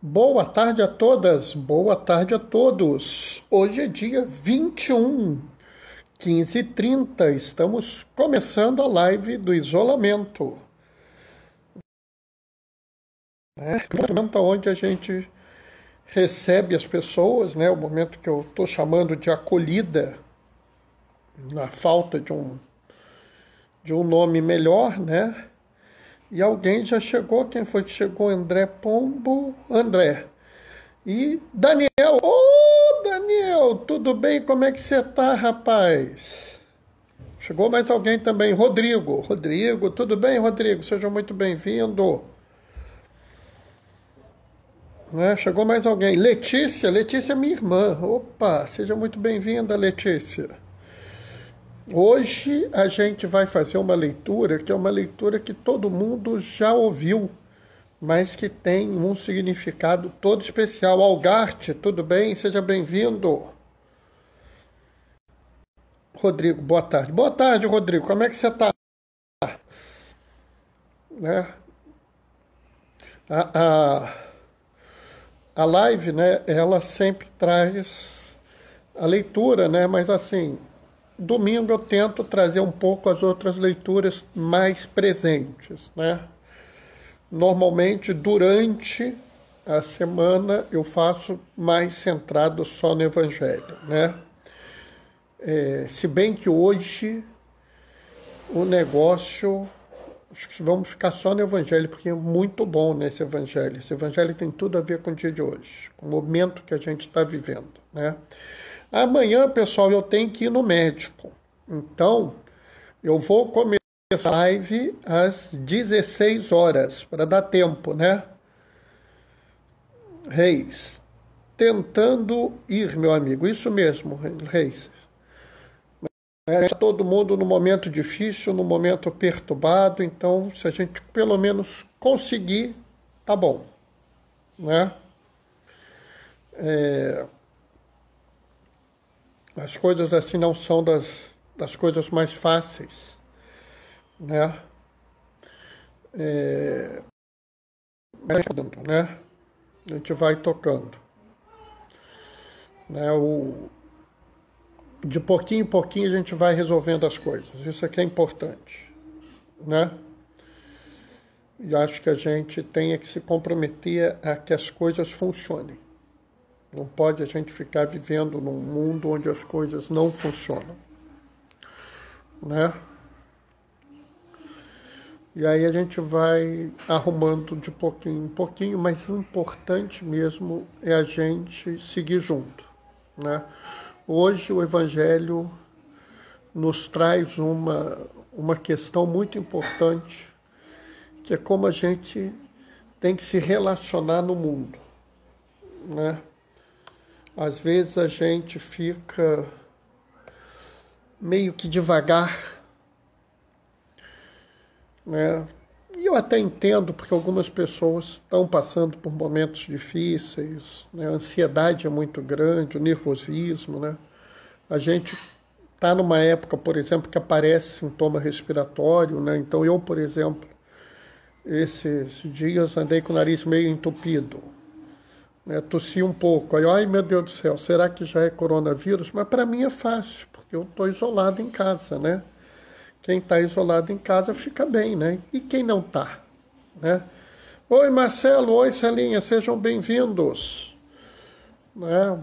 Boa tarde a todas, boa tarde a todos. Hoje é dia 21, 15h30. Estamos começando a live do isolamento. O momento onde a gente recebe as pessoas, o momento que eu estou chamando de acolhida, na falta de um nome melhor, E alguém já chegou, quem foi que chegou? André Pombo, André. E Daniel, Daniel, tudo bem? Como é que você tá, rapaz? Chegou mais alguém também, Rodrigo, tudo bem, Rodrigo? Seja muito bem-vindo. Chegou mais alguém, Letícia é minha irmã, opa, seja muito bem-vinda, Letícia. Hoje a gente vai fazer uma leitura, que é uma leitura que todo mundo já ouviu, mas que tem um significado todo especial. Algarte, tudo bem? Seja bem-vindo. Rodrigo, boa tarde. Boa tarde, Rodrigo. Como é que você está? A live, ela sempre traz a leitura, mas assim, domingo eu tento trazer um pouco as outras leituras mais presentes, Normalmente, durante a semana, eu faço mais centrado só no Evangelho, Se bem que hoje o negócio, acho que vamos ficar só no Evangelho, porque é muito bom nesse Evangelho. Esse Evangelho tem tudo a ver com o dia de hoje, com o momento que a gente está vivendo, Amanhã, pessoal, eu tenho que ir no médico. Então, eu vou começar a live às 16 horas, para dar tempo, Reis, tentando ir, meu amigo, isso mesmo, Reis. Todo mundo no momento difícil, no momento perturbado, então, se a gente pelo menos conseguir, tá bom, As coisas assim não são das coisas mais fáceis, A gente vai tocando, De pouquinho em pouquinho a gente vai resolvendo as coisas. Isso aqui é importante, E acho que a gente tem que se comprometer a que as coisas funcionem. Não pode a gente ficar vivendo num mundo onde as coisas não funcionam, E aí a gente vai arrumando de pouquinho em pouquinho, mas o importante mesmo é a gente seguir junto, Hoje o Evangelho nos traz uma questão muito importante, que é como a gente tem que se relacionar no mundo, Às vezes a gente fica meio que devagar, E eu até entendo, porque algumas pessoas estão passando por momentos difíceis, A ansiedade é muito grande, o nervosismo, A gente está numa época, por exemplo, que aparece sintoma respiratório, Então eu, por exemplo, esses dias andei com o nariz meio entupido, tossi um pouco. Aí, ai meu Deus do céu, será que já é coronavírus? Mas para mim é fácil, porque eu estou isolado em casa, Quem está isolado em casa fica bem, E quem não está, Oi, Marcelo, oi, Celinha, sejam bem-vindos,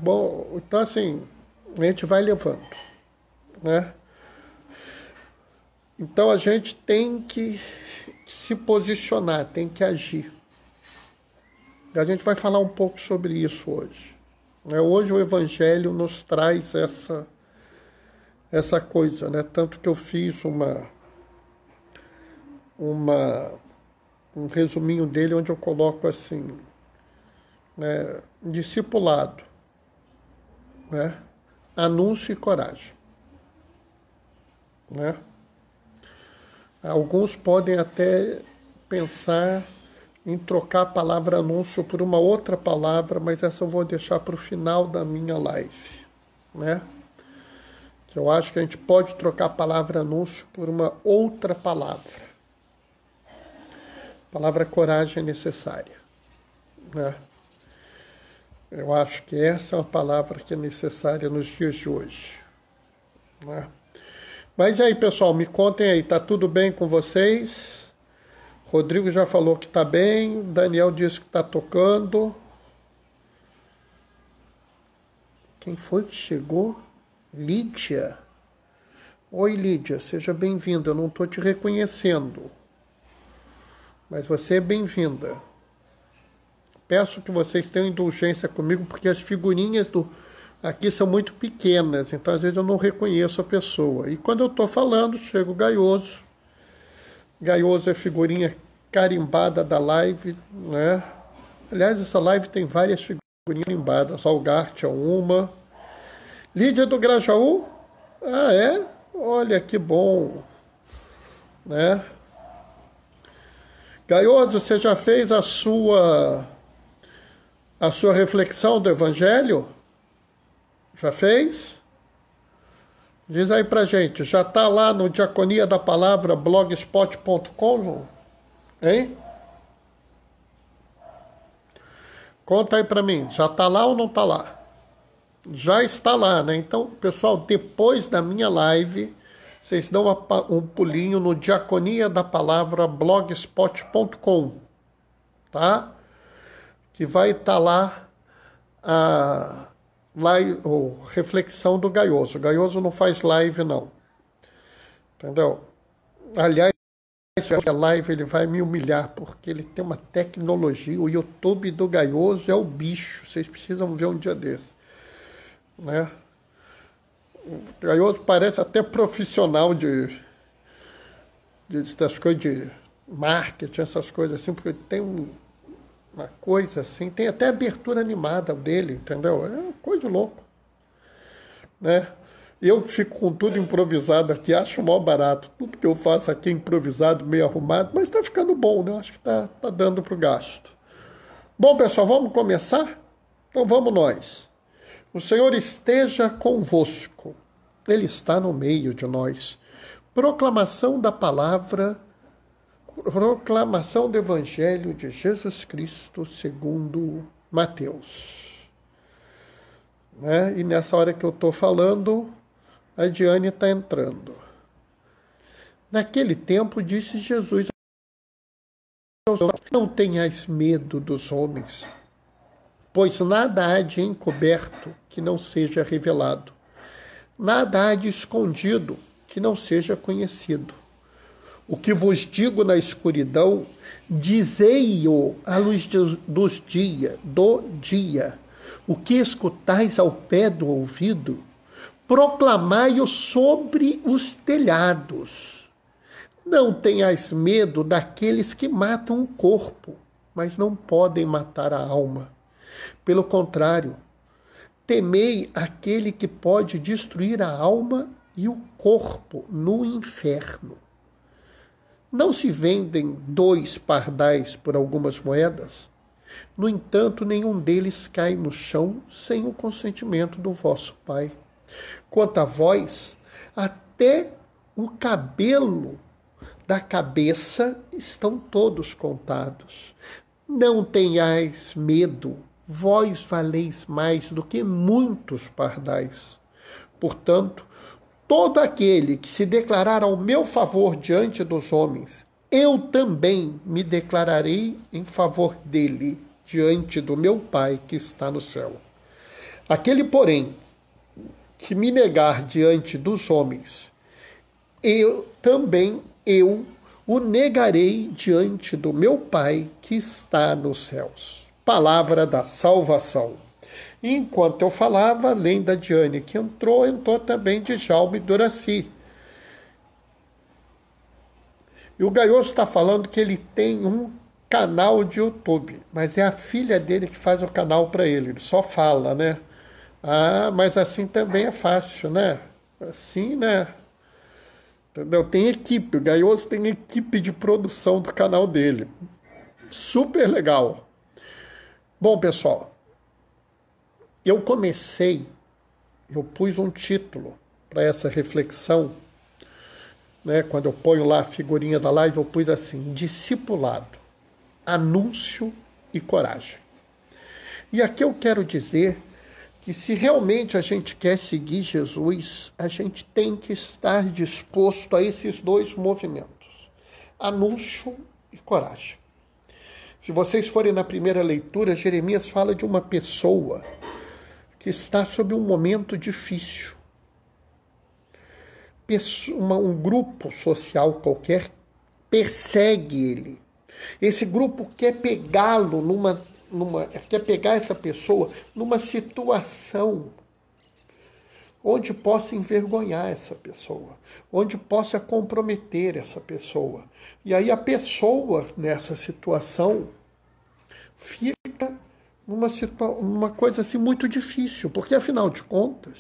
Bom, então assim, a gente vai levando, Então a gente tem que se posicionar, tem que agir. E a gente vai falar um pouco sobre isso hoje. Hoje o Evangelho nos traz essa coisa, Tanto que eu fiz um resuminho dele onde eu coloco assim, discipulado, anúncio e coragem, Alguns podem até pensar em trocar a palavra anúncio por uma outra palavra, mas essa eu vou deixar para o final da minha live, Que eu acho que a gente pode trocar a palavra anúncio por uma outra palavra. A palavra coragem é necessária, Eu acho que essa é uma palavra que é necessária nos dias de hoje, né? Mas aí, pessoal, me contem aí, tá tudo bem com vocês? Rodrigo já falou que tá bem, Daniel disse que tá tocando. Quem foi que chegou? Lídia. Oi, Lídia, seja bem-vinda. Eu não estou te reconhecendo, mas você é bem-vinda. Peço que vocês tenham indulgência comigo, porque as figurinhas aqui são muito pequenas, então às vezes eu não reconheço a pessoa. E quando eu estou falando, chega o Gaioso. Gaioso é figurinha carimbada da live, né? Aliás, essa live tem várias figurinhas carimbadas. Algarte é uma. Lídia do Grajaú? Ah, é? Olha que bom, né? Gaioso, você já fez a sua reflexão do Evangelho? Já fez? Diz aí pra gente, já tá lá no Diaconia da Palavra blogspot.com, hein? Conta aí pra mim, já tá lá ou não tá lá? Já está lá, né? Então, pessoal, depois da minha live, vocês dão um pulinho no Diaconia da Palavra blogspot.com, tá? Que vai estar lá a reflexão do Gaioso. O Gaioso não faz live, não. Entendeu? Aliás, a live ele vai me humilhar, porque ele tem uma tecnologia. O YouTube do Gaioso é o bicho. Vocês precisam ver um dia desse, né? O Gaioso parece até profissional das coisas de marketing, essas coisas assim, porque tem uma coisa assim, tem até abertura animada dele, entendeu? É uma coisa de louco, né? Eu fico com tudo improvisado aqui, acho mó barato. Tudo que eu faço aqui é improvisado, meio arrumado, mas tá ficando bom, né? Acho que tá dando pro gasto. Bom, pessoal, vamos começar? Então vamos nós. O Senhor esteja convosco. Ele está no meio de nós. Proclamação da palavra, proclamação do Evangelho de Jesus Cristo segundo Mateus. Né? E nessa hora que eu estou falando, a Diane está entrando. Naquele tempo disse Jesus: não tenhais medo dos homens, pois nada há de encoberto que não seja revelado, nada há de escondido que não seja conhecido. O que vos digo na escuridão, dizei-o à luz do dia. O que escutais ao pé do ouvido, proclamai-o sobre os telhados. Não tenhais medo daqueles que matam o corpo, mas não podem matar a alma. Pelo contrário, temei aquele que pode destruir a alma e o corpo no inferno. Não se vendem 2 pardais por algumas moedas? No entanto, nenhum deles cai no chão sem o consentimento do vosso Pai. Quanto a vós, até o cabelo da cabeça estão todos contados. Não tenhais medo, vós valeis mais do que muitos pardais. Portanto, todo aquele que se declarar ao meu favor diante dos homens, eu também me declararei em favor dele diante do meu Pai que está no céu. Aquele, porém, que me negar diante dos homens, eu o negarei diante do meu Pai que está nos céus. Palavra da salvação. E enquanto eu falava, além da Diane que entrou também Djalma Duraci. E o Gaioso está falando que ele tem um canal de YouTube, mas é a filha dele que faz o canal para ele. Ele só fala, né? Ah, mas assim também é fácil, né? Assim, né? Entendeu? Tem equipe, o Gaioso tem equipe de produção do canal dele. Super legal. Bom, pessoal, eu pus um título para essa reflexão, né? Quando eu ponho lá a figurinha da live, eu pus assim: discipulado, anúncio e coragem. E aqui eu quero dizer que se realmente a gente quer seguir Jesus, a gente tem que estar disposto a esses dois movimentos, anúncio e coragem. Se vocês forem na primeira leitura, Jeremias fala de uma pessoa que está sob um momento difícil. Um grupo social qualquer persegue ele. Esse grupo quer pegá-lo quer pegar essa pessoa numa situação onde possa envergonhar essa pessoa, onde possa comprometer essa pessoa. E aí a pessoa, nessa situação, fica numa coisa assim muito difícil, porque afinal de contas,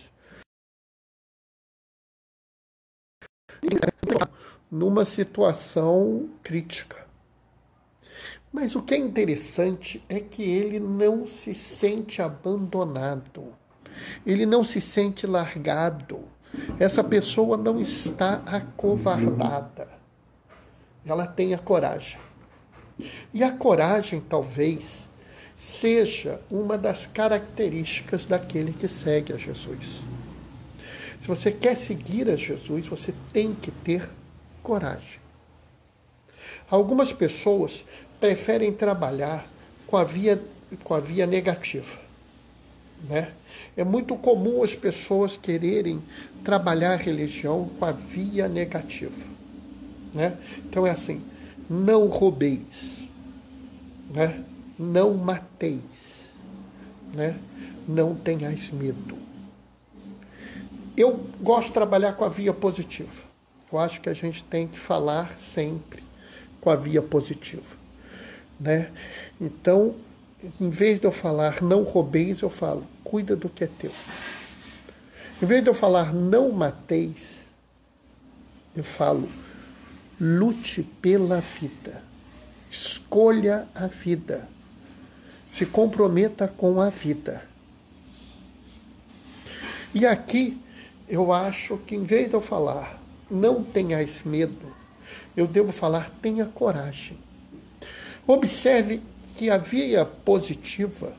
numa situação crítica. Mas o que é interessante é que ele não se sente abandonado, ele não se sente largado. Essa pessoa não está acovardada, ela tem a coragem. E a coragem, talvez, seja uma das características daquele que segue a Jesus. Se você quer seguir a Jesus, você tem que ter coragem. Algumas pessoas preferem trabalhar com a via negativa, né? É muito comum as pessoas quererem trabalhar a religião com a via negativa, né? Então é assim: não roubeis, né? Não mateis, né? Não tenhais medo. Eu gosto de trabalhar com a via positiva. Eu acho que a gente tem que falar sempre com a via positiva, né? Então, em vez de eu falar não roubeis, eu falo cuida do que é teu. Em vez de eu falar não mateis, eu falo lute pela vida, escolha a vida, se comprometa com a vida. E aqui eu acho que em vez de eu falar não tenhais medo, eu devo falar tenha coragem. Observe que a via positiva,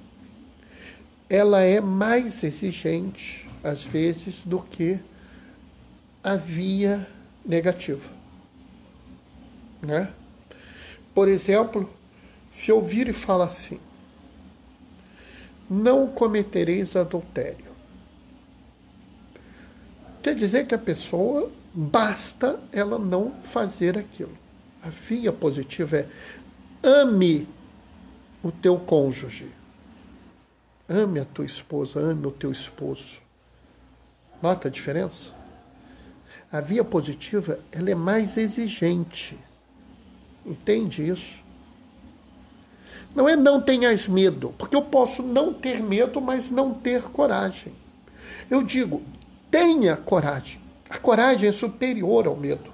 ela é mais exigente, às vezes, do que a via negativa, né? Por exemplo, se eu vir e falar assim, não cometereis adultério, quer dizer que a pessoa, basta ela não fazer aquilo. A via positiva é ame o teu cônjuge, ame a tua esposa, ame o teu esposo. Nota a diferença? A via positiva, ela é mais exigente. Entende isso? Não é não tenhas medo, porque eu posso não ter medo, mas não ter coragem. Eu digo, tenha coragem. A coragem é superior ao medo.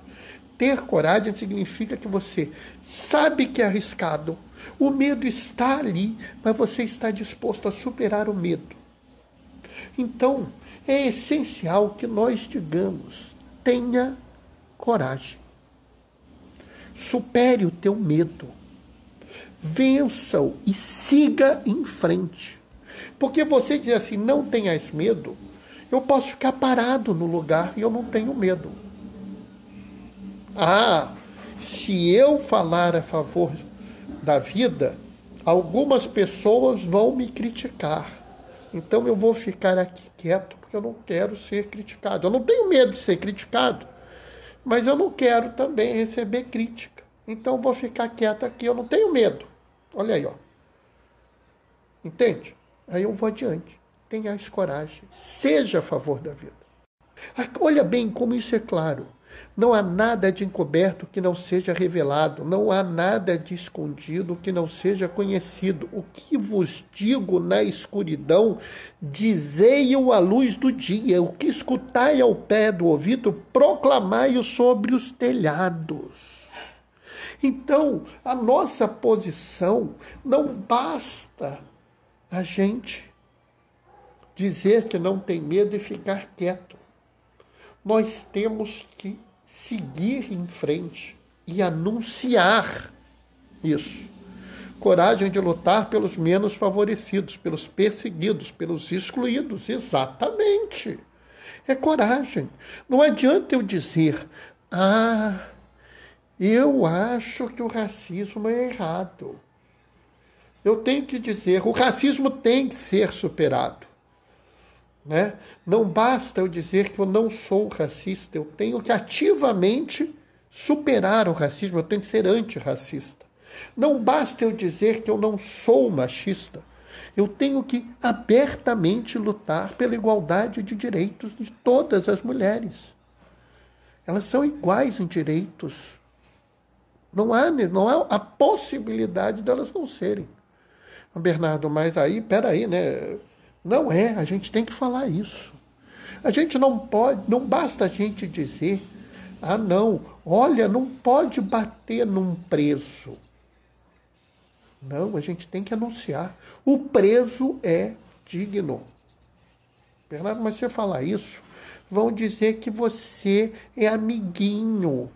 Ter coragem significa que você sabe que é arriscado, o medo está ali, mas você está disposto a superar o medo. Então, é essencial que nós digamos, tenha coragem. Supere o teu medo. Vença-o e siga em frente. Porque você diz assim, não tenhas medo, eu posso ficar parado no lugar e eu não tenho medo. Ah, se eu falar a favor da vida, algumas pessoas vão me criticar. Então eu vou ficar aqui quieto, porque eu não quero ser criticado. Eu não tenho medo de ser criticado, mas eu não quero também receber crítica. Então eu vou ficar quieto aqui, eu não tenho medo. Olha aí, ó. Entende? Aí eu vou adiante. Tenhais coragem. Seja a favor da vida. Olha bem como isso é claro. Não há nada de encoberto que não seja revelado. Não há nada de escondido que não seja conhecido. O que vos digo na escuridão, dizei-o à luz do dia. O que escutai ao pé do ouvido, proclamai-o sobre os telhados. Então, a nossa posição não basta a gente dizer que não tem medo e ficar quieto. Nós temos que seguir em frente e anunciar isso. Coragem de lutar pelos menos favorecidos, pelos perseguidos, pelos excluídos. Exatamente. É coragem. Não adianta eu dizer, eu acho que o racismo é errado. Eu tenho que dizer, o racismo tem que ser superado. Né? Não basta eu dizer que eu não sou racista, eu tenho que ativamente superar o racismo, eu tenho que ser antirracista. Não basta eu dizer que eu não sou machista, eu tenho que abertamente lutar pela igualdade de direitos de todas as mulheres. Elas são iguais em direitos. Não há a possibilidade delas não serem. Bernardo, mas aí, peraí, né? Não é, a gente tem que falar isso. A gente não pode, não basta a gente dizer, não, olha, não pode bater num preso. Não, a gente tem que anunciar. O preso é digno. Bernardo, mas se você falar isso, vão dizer que você é amiguinho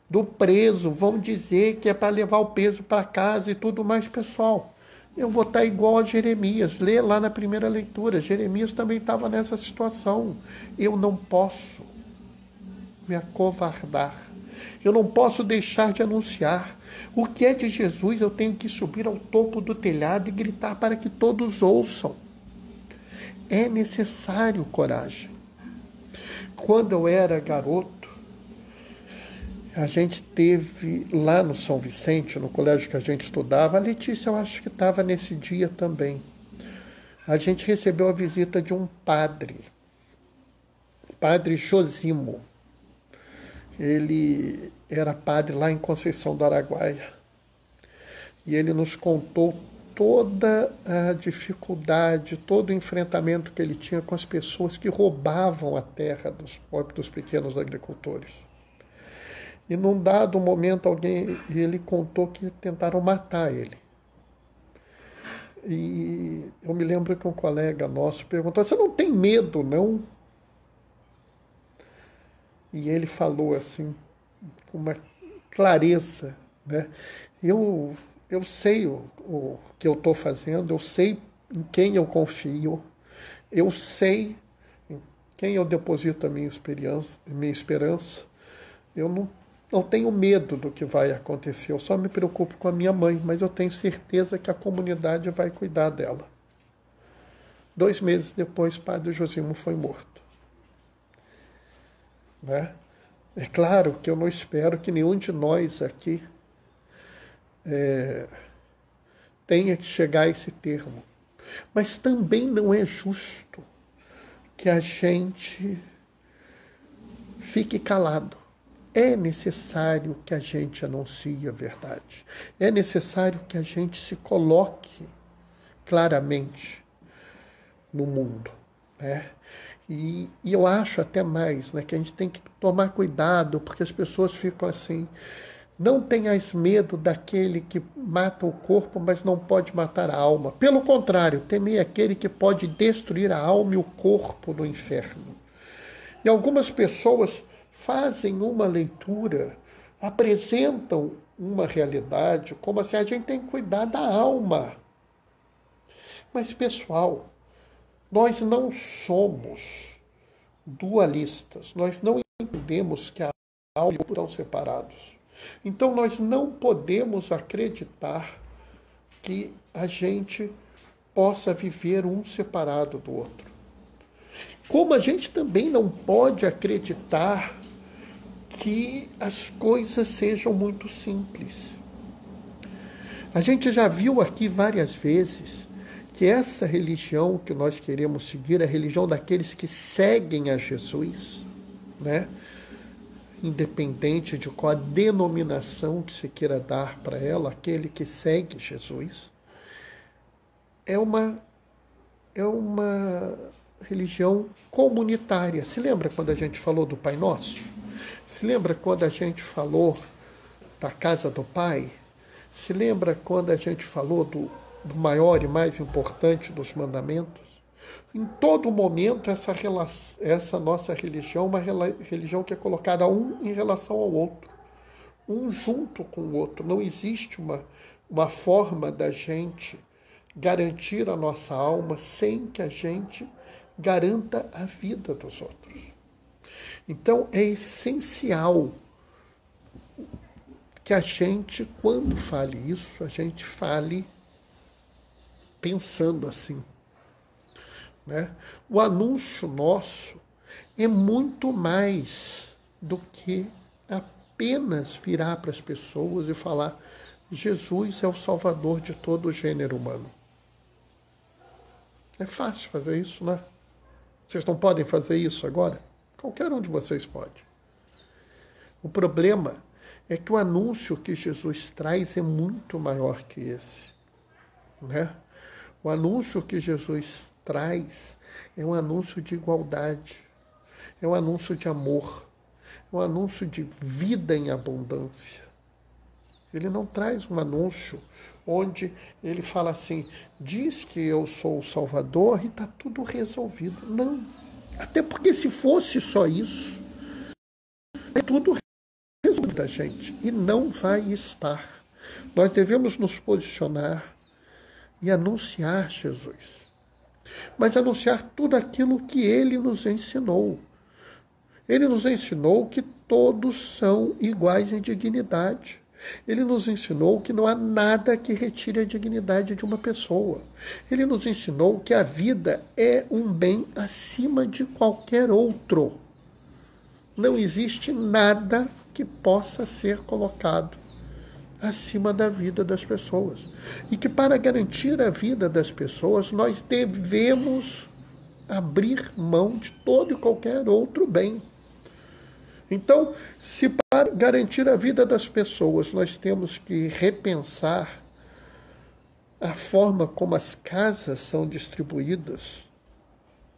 do preso, vão dizer que é para levar o peso para casa e tudo mais, pessoal. Eu vou estar igual a Jeremias. Lê lá na primeira leitura. Jeremias também estava nessa situação. Eu não posso me acovardar. Eu não posso deixar de anunciar. O que é de Jesus, eu tenho que subir ao topo do telhado e gritar para que todos ouçam. É necessário coragem. Quando eu era garoto, a gente teve lá no São Vicente, no colégio que a gente estudava, a Letícia eu acho que estava nesse dia também. A gente recebeu a visita de um padre, padre Josimo. Ele era padre lá em Conceição do Araguaia. E ele nos contou toda a dificuldade, todo o enfrentamento que ele tinha com as pessoas que roubavam a terra dos pequenos agricultores. E num dado momento ele contou que tentaram matar ele. E eu me lembro que um colega nosso perguntou, você não tem medo, não? E ele falou assim, com uma clareza, né? Eu sei o que eu estou fazendo, eu sei em quem eu confio, eu sei em quem eu deposito a minha esperança. Eu não tenho medo do que vai acontecer, eu só me preocupo com a minha mãe, mas eu tenho certeza que a comunidade vai cuidar dela. 2 meses depois, Padre Josimo foi morto. Né? É claro que eu não espero que nenhum de nós aqui tenha que chegar a esse termo. Mas também não é justo que a gente fique calado. É necessário que a gente anuncie a verdade. É necessário que a gente se coloque claramente no mundo. Né? E eu acho até mais, né, que a gente tem que tomar cuidado, porque as pessoas ficam assim, não tenhais medo daquele que mata o corpo, mas não pode matar a alma. Pelo contrário, temei aquele que pode destruir a alma e o corpo no inferno. E algumas pessoas fazem uma leitura, apresentam uma realidade, como assim, a gente tem que cuidar da alma. Mas, pessoal, nós não somos dualistas, nós não entendemos que a alma e o corpo estão separados. Então nós não podemos acreditar que a gente possa viver um separado do outro. Como a gente também não pode acreditar que as coisas sejam muito simples. A gente já viu aqui várias vezes que essa religião que nós queremos seguir é a religião daqueles que seguem a Jesus, né? Independente de qual a denominação que se queira dar para ela, aquele que segue Jesus, é uma religião comunitária. Se lembra quando a gente falou do Pai Nosso? Se lembra quando a gente falou da casa do Pai? Se lembra quando a gente falou do maior e mais importante dos mandamentos? Em todo momento, essa nossa religião é uma religião que é colocada um em relação ao outro, um junto com o outro. Não existe uma uma forma da gente garantir a nossa alma sem que a gente garanta a vida dos outros. Então é essencial que a gente, quando fale isso, a gente fale pensando assim, né? O anúncio nosso é muito mais do que apenas virar para as pessoas e falar: Jesus é o Salvador de todo o gênero humano. É fácil fazer isso, né? Vocês não podem fazer isso agora? Qualquer um de vocês pode. O problema é que o anúncio que Jesus traz é muito maior que esse, né? O anúncio que Jesus traz é um anúncio de igualdade, é um anúncio de amor, é um anúncio de vida em abundância. Ele não traz um anúncio onde ele fala assim: diz que eu sou o Salvador e está tudo resolvido. Não. Até porque se fosse só isso, é tudo resolvido da gente. E não vai estar. Nós devemos nos posicionar e anunciar Jesus. Mas anunciar tudo aquilo que ele nos ensinou. Ele nos ensinou que todos são iguais em dignidade. Ele nos ensinou que não há nada que retire a dignidade de uma pessoa. Ele nos ensinou que a vida é um bem acima de qualquer outro. Não existe nada que possa ser colocado acima da vida das pessoas. E que para garantir a vida das pessoas, nós devemos abrir mão de todo e qualquer outro bem. Então, se para garantir a vida das pessoas nós temos que repensar a forma como as casas são distribuídas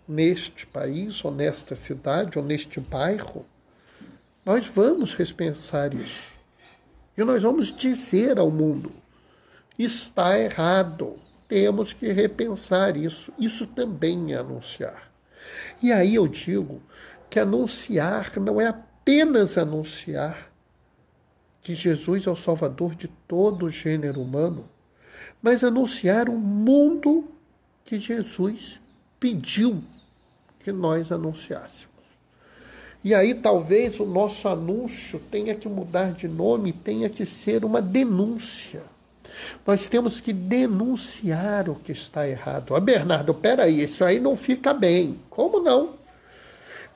neste país, ou nesta cidade, ou neste bairro, nós vamos repensar isso. E nós vamos dizer ao mundo: está errado, temos que repensar isso. Isso também é anunciar. E aí eu digo que anunciar não é apenas anunciar que Jesus é o Salvador de todo o gênero humano, mas anunciar o mundo que Jesus pediu que nós anunciássemos. E aí talvez o nosso anúncio tenha que mudar de nome, tenha que ser uma denúncia. Nós temos que denunciar o que está errado. Bernardo, peraí, isso aí não fica bem. Como não?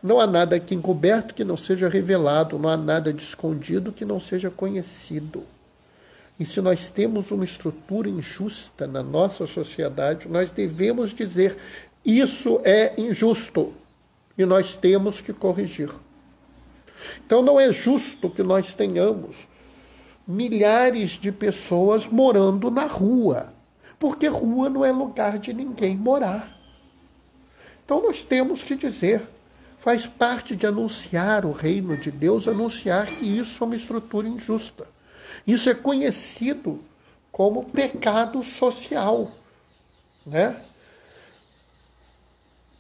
Não há nada aqui encoberto que não seja revelado, não há nada de escondido que não seja conhecido. E se nós temos uma estrutura injusta na nossa sociedade, nós devemos dizer: isso é injusto e nós temos que corrigir. Então não é justo que nós tenhamos milhares de pessoas morando na rua, porque rua não é lugar de ninguém morar. Então nós temos que dizer: faz parte de anunciar o reino de Deus, anunciar que isso é uma estrutura injusta. Isso é conhecido como pecado social, né?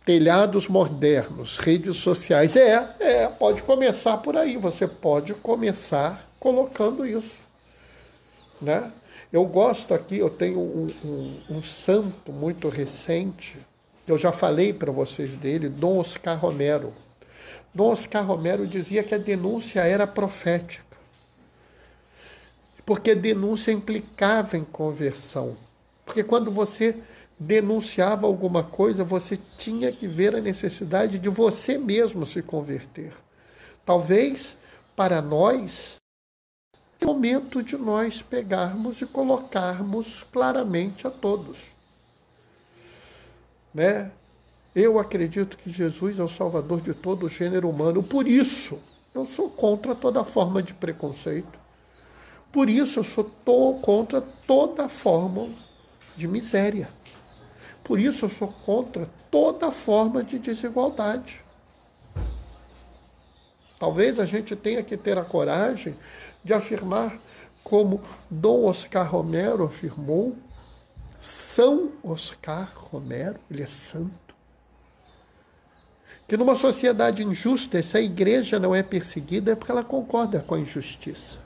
Telhados modernos, redes sociais. Pode começar por aí. Você pode começar colocando isso, né? Eu gosto aqui, eu tenho um santo muito recente. Eu já falei para vocês dele, Dom Oscar Romero. Dom Oscar Romero dizia que a denúncia era profética, porque denúncia implicava em conversão. Porque quando você denunciava alguma coisa, você tinha que ver a necessidade de você mesmo se converter. Talvez, para nós, é o momento de nós pegarmos e colocarmos claramente a todos, né? Eu acredito que Jesus é o Salvador de todo o gênero humano. Por isso, eu sou contra toda forma de preconceito. Por isso, eu sou contra toda forma de miséria. Por isso, eu sou contra toda forma de desigualdade. Talvez a gente tenha que ter a coragem de afirmar, como Dom Oscar Romero afirmou, São Oscar Romero, ele é santo, que numa sociedade injusta, se a igreja não é perseguida, é porque ela concorda com a injustiça.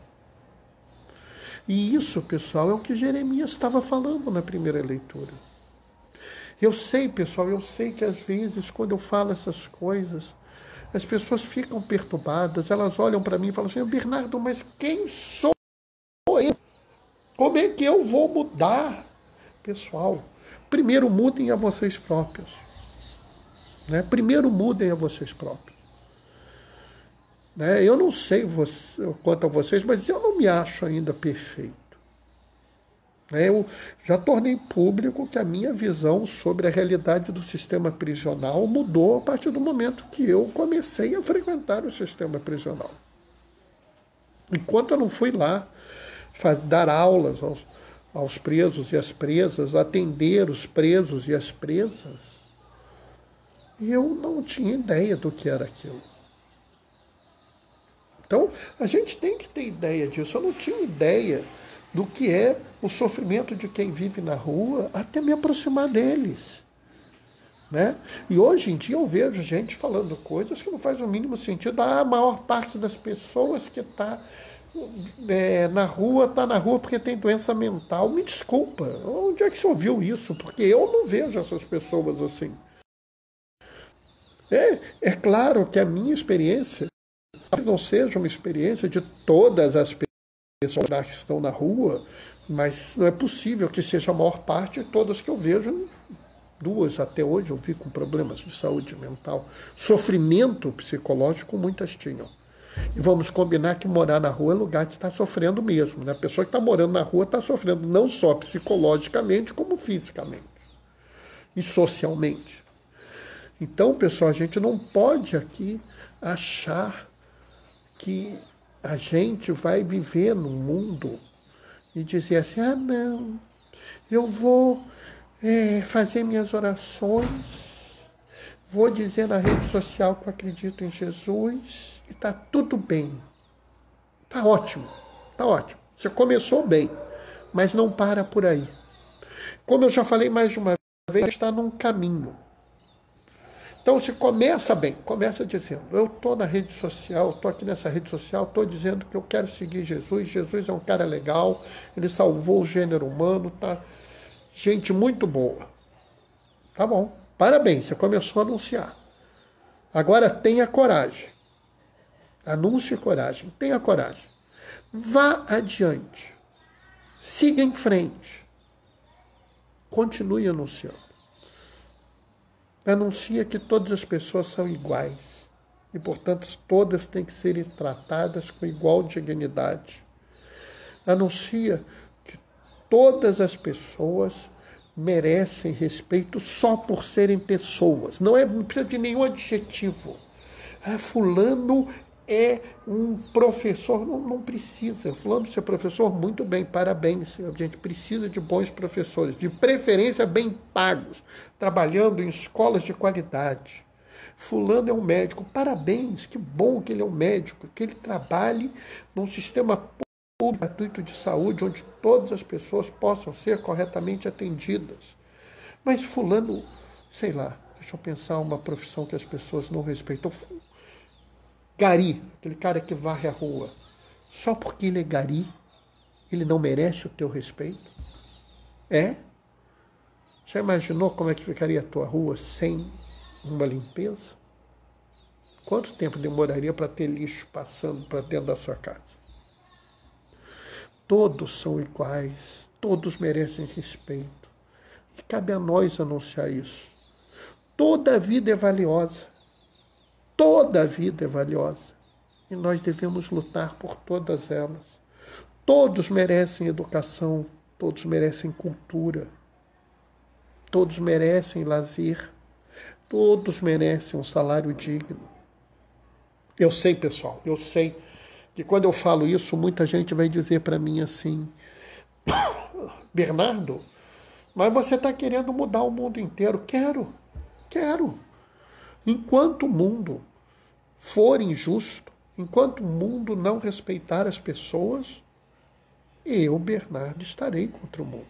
E isso, pessoal, é o que Jeremias estava falando na primeira leitura. Eu sei, pessoal, eu sei que às vezes, quando eu falo essas coisas, as pessoas ficam perturbadas, elas olham para mim e falam assim, Bernardo, mas quem sou eu? Como é que eu vou mudar? Pessoal, primeiro mudem a vocês próprios. Né? Primeiro mudem a vocês próprios. Né? Eu não sei quanto a vocês, mas eu não me acho ainda perfeito. Né? Eu já tornei público que a minha visão sobre a realidade do sistema prisional mudou a partir do momento que eu comecei a frequentar o sistema prisional. Enquanto eu não fui lá dar aulas aos presos e às presas, atender os presos e as presas, eu não tinha ideia do que era aquilo. Então, a gente tem que ter ideia disso. Eu não tinha ideia do que é o sofrimento de quem vive na rua, até me aproximar deles. Né? E hoje em dia eu vejo gente falando coisas que não faz o mínimo sentido. A maior parte das pessoas que está na rua porque tem doença mental. Me desculpa, onde é que você ouviu isso? Porque eu não vejo essas pessoas assim. É claro que a minha experiência não seja uma experiência de todas as pessoas que estão na rua, mas não é possível que seja a maior parte de todas que eu vejo. Duas até hoje eu vi com problemas de saúde mental. Sofrimento psicológico muitas tinham. E vamos combinar que morar na rua é lugar de estar sofrendo mesmo. Né? A pessoa que está morando na rua está sofrendo não só psicologicamente, como fisicamente e socialmente. Então, pessoal, a gente não pode aqui achar que a gente vai viver num mundo e dizer assim, não, eu vou fazer minhas orações, vou dizer na rede social que eu acredito em Jesus e está tudo bem. Está ótimo, está ótimo. Você começou bem, mas não para por aí. Como eu já falei mais de uma vez, está num caminho. Então, se começa bem, começa dizendo, eu estou na rede social, estou aqui nessa rede social, estou dizendo que eu quero seguir Jesus, Jesus é um cara legal, ele salvou o gênero humano, tá? Gente muito boa. Tá bom, parabéns, você começou a anunciar. Agora tenha coragem. Anúncio e coragem, tenha coragem. Vá adiante. Siga em frente. Continue anunciando. Anuncia que todas as pessoas são iguais e, portanto, todas têm que serem tratadas com igual dignidade. Anuncia que todas as pessoas merecem respeito só por serem pessoas. Não precisa de nenhum adjetivo. Fulano é um professor. Não precisa. Fulano de ser professor, muito bem, parabéns. A gente precisa de bons professores, de preferência bem pagos, trabalhando em escolas de qualidade. Fulano é um médico, parabéns, que bom que ele é um médico, que ele trabalhe num sistema público gratuito de saúde, onde todas as pessoas possam ser corretamente atendidas. Mas fulano, sei lá, deixa eu pensar uma profissão que as pessoas não respeitam. Gari, aquele cara que varre a rua, só porque ele é gari, ele não merece o teu respeito? Já imaginou como é que ficaria a tua rua sem uma limpeza? Quanto tempo demoraria para ter lixo passando para dentro da sua casa? Todos são iguais, todos merecem respeito. E cabe a nós anunciar isso. Toda a vida é valiosa. Toda a vida é valiosa e nós devemos lutar por todas elas. Todos merecem educação, todos merecem cultura, todos merecem lazer, todos merecem um salário digno. Eu sei, pessoal, eu sei que quando eu falo isso, muita gente vai dizer para mim assim, Bernardo, mas você está querendo mudar o mundo inteiro. Quero. Enquanto o mundo for injusto, enquanto o mundo não respeitar as pessoas, eu, Bernardo, estarei contra o mundo.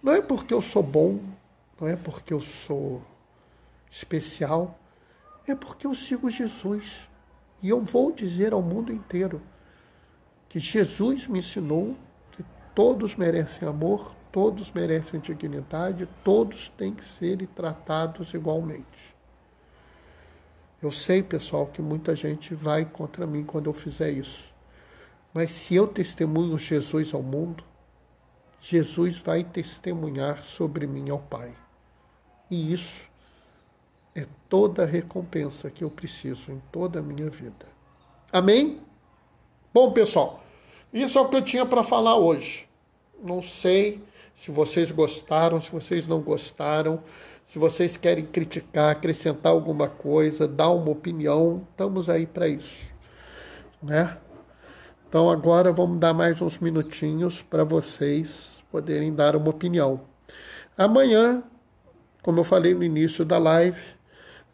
Não é porque eu sou bom, não é porque eu sou especial, é porque eu sigo Jesus. E eu vou dizer ao mundo inteiro que Jesus me ensinou que todos merecem amor, todos merecem dignidade, todos têm que ser tratados igualmente. Eu sei, pessoal, que muita gente vai contra mim quando eu fizer isso. Mas se eu testemunho Jesus ao mundo, Jesus vai testemunhar sobre mim ao Pai. E isso é toda a recompensa que eu preciso em toda a minha vida. Amém? Bom, pessoal, isso é o que eu tinha para falar hoje. Não sei se vocês gostaram, se vocês não gostaram, se vocês querem criticar, acrescentar alguma coisa, dar uma opinião, estamos aí para isso, né? Então agora vamos dar mais uns minutinhos para vocês poderem dar uma opinião. Amanhã, como eu falei no início da live,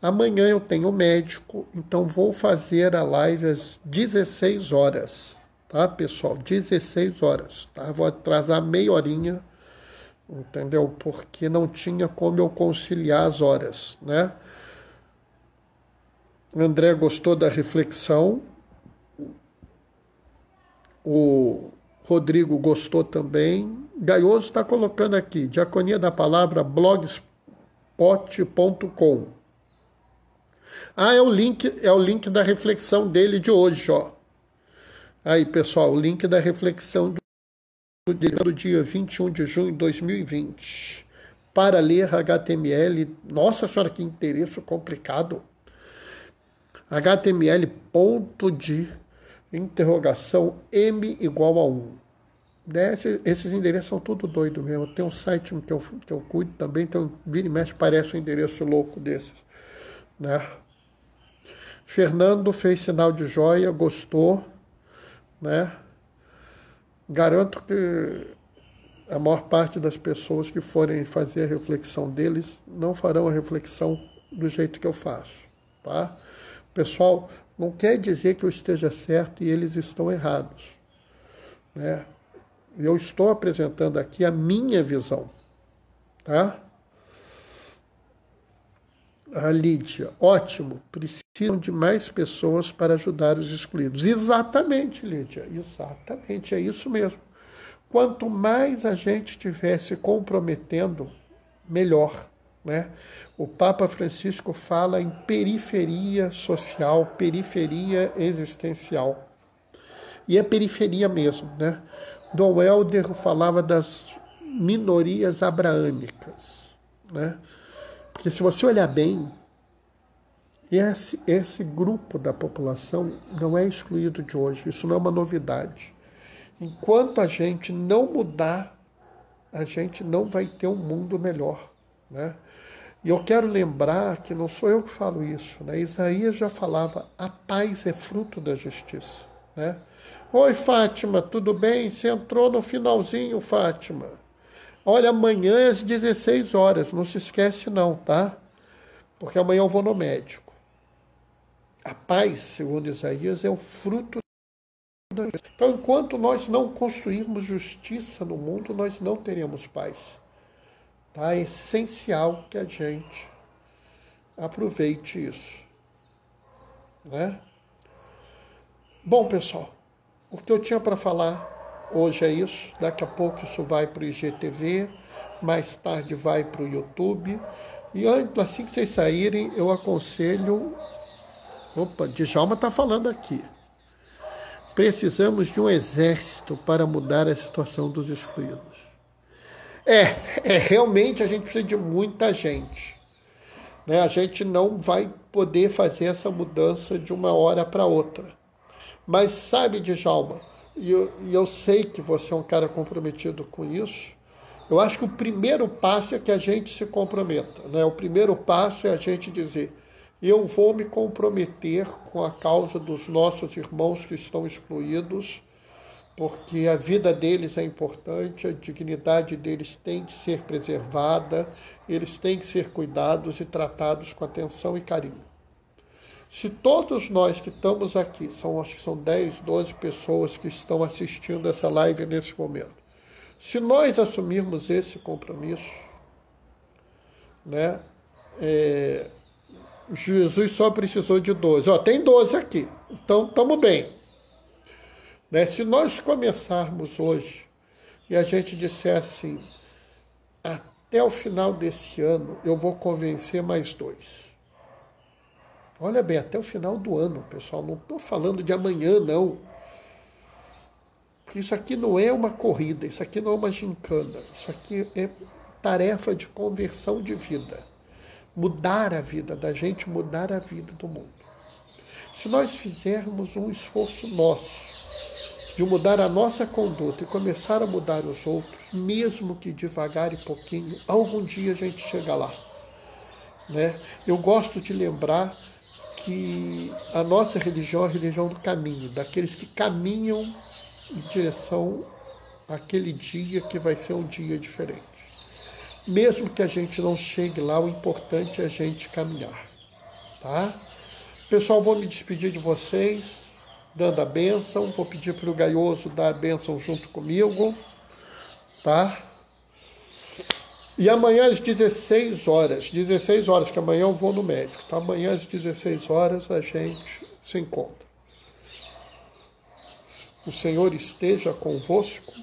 amanhã eu tenho médico, então vou fazer a live às 16 horas, tá, pessoal? 16 horas, tá? Vou atrasar meia horinha, entendeu? Porque não tinha como eu conciliar as horas, né? O André gostou da reflexão, o Rodrigo gostou também. Gaioso está colocando aqui, Diaconia da Palavra, blogspot.com. Ah, é o link da reflexão dele de hoje, ó. Aí, pessoal, o link da reflexão do dia 21 de junho de 2020. Para ler HTML, nossa senhora, que endereço complicado. HTML, ponto de interrogação, M igual a 1. Né? Esses endereços são tudo doido mesmo. Tem um site que eu cuido também, então vira e mexe, parece um endereço louco desses, né? Fernando fez sinal de joia, gostou, né? Garanto que a maior parte das pessoas que forem fazer a reflexão deles não farão a reflexão do jeito que eu faço, tá? Pessoal, não quer dizer que eu esteja certo e eles estão errados, né? Eu estou apresentando aqui a minha visão, tá? A Lídia, ótimo, precisam de mais pessoas para ajudar os excluídos. Exatamente, Lídia, exatamente, é isso mesmo. Quanto mais a gente estiver se comprometendo, melhor, né? O Papa Francisco fala em periferia social, periferia existencial. E é periferia mesmo, né? Dom Helder falava das minorias abraâmicas, né? Porque se você olhar bem, esse grupo da população não é excluído de hoje, isso não é uma novidade. Enquanto a gente não mudar, a gente não vai ter um mundo melhor, né? E eu quero lembrar que não sou eu que falo isso, né? Isaías já falava, a paz é fruto da justiça, né? Oi, Fátima, tudo bem? Você entrou no finalzinho, Fátima. Olha, amanhã às 16 horas, não se esquece não, tá? Porque amanhã eu vou no médico. A paz, segundo Isaías, é o fruto da justiça. Então, enquanto nós não construirmos justiça no mundo, nós não teremos paz. Tá? É essencial que a gente aproveite isso, né? Bom, pessoal, o que eu tinha para falar hoje é isso. Daqui a pouco isso vai para o IGTV, mais tarde vai para o YouTube. E assim que vocês saírem, eu aconselho... Opa, Djalma está falando aqui. Precisamos de um exército para mudar a situação dos excluídos. Realmente a gente precisa de muita gente, né? A gente não vai poder fazer essa mudança de uma hora para outra. Mas sabe, Djalma, e eu sei que você é um cara comprometido com isso, eu acho que o primeiro passo é que a gente se comprometa, né? O primeiro passo é a gente dizer, eu vou me comprometer com a causa dos nossos irmãos que estão excluídos, porque a vida deles é importante, a dignidade deles tem que ser preservada, eles têm que ser cuidados e tratados com atenção e carinho. Se todos nós que estamos aqui, acho que são 10, 12 pessoas que estão assistindo essa live nesse momento, se nós assumirmos esse compromisso, né, Jesus só precisou de 12. Tem 12 aqui, então estamos bem. Né? Se nós começarmos hoje e a gente disser assim, até o final desse ano eu vou convencer mais 2. Olha bem, até o final do ano, pessoal. Não estou falando de amanhã, não. Porque isso aqui não é uma corrida, isso aqui não é uma gincana. Isso aqui é tarefa de conversão de vida. Mudar a vida da gente, mudar a vida do mundo. Se nós fizermos um esforço nosso de mudar a nossa conduta e começar a mudar os outros, mesmo que devagar e pouquinho, algum dia a gente chega lá. Né? Eu gosto de lembrar que a nossa religião é a religião do caminho, daqueles que caminham em direção àquele dia que vai ser um dia diferente. Mesmo que a gente não chegue lá, o importante é a gente caminhar. Tá? Pessoal, vou me despedir de vocês, dando a bênção. Vou pedir para o Gaioso dar a bênção junto comigo. Tá? E amanhã às 16 horas, que amanhã eu vou no médico. Tá? Amanhã às 16 horas a gente se encontra. O Senhor esteja convosco,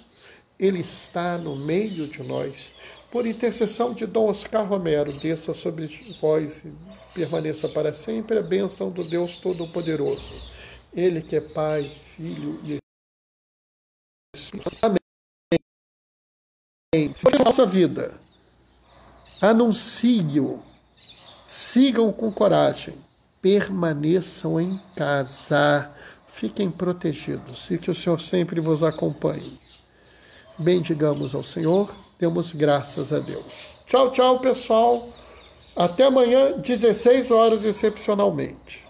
Ele está no meio de nós. Por intercessão de Dom Oscar Romero, desça sobre vós e permaneça para sempre a bênção do Deus Todo-Poderoso. Ele que é Pai, Filho e Espírito. Amém. Nossa vida. Anuncie-o. Sigam com coragem. Permaneçam em casa. Fiquem protegidos e que o Senhor sempre vos acompanhe. Bendigamos ao Senhor, demos graças a Deus. Tchau, tchau, pessoal. Até amanhã, 16 horas, excepcionalmente.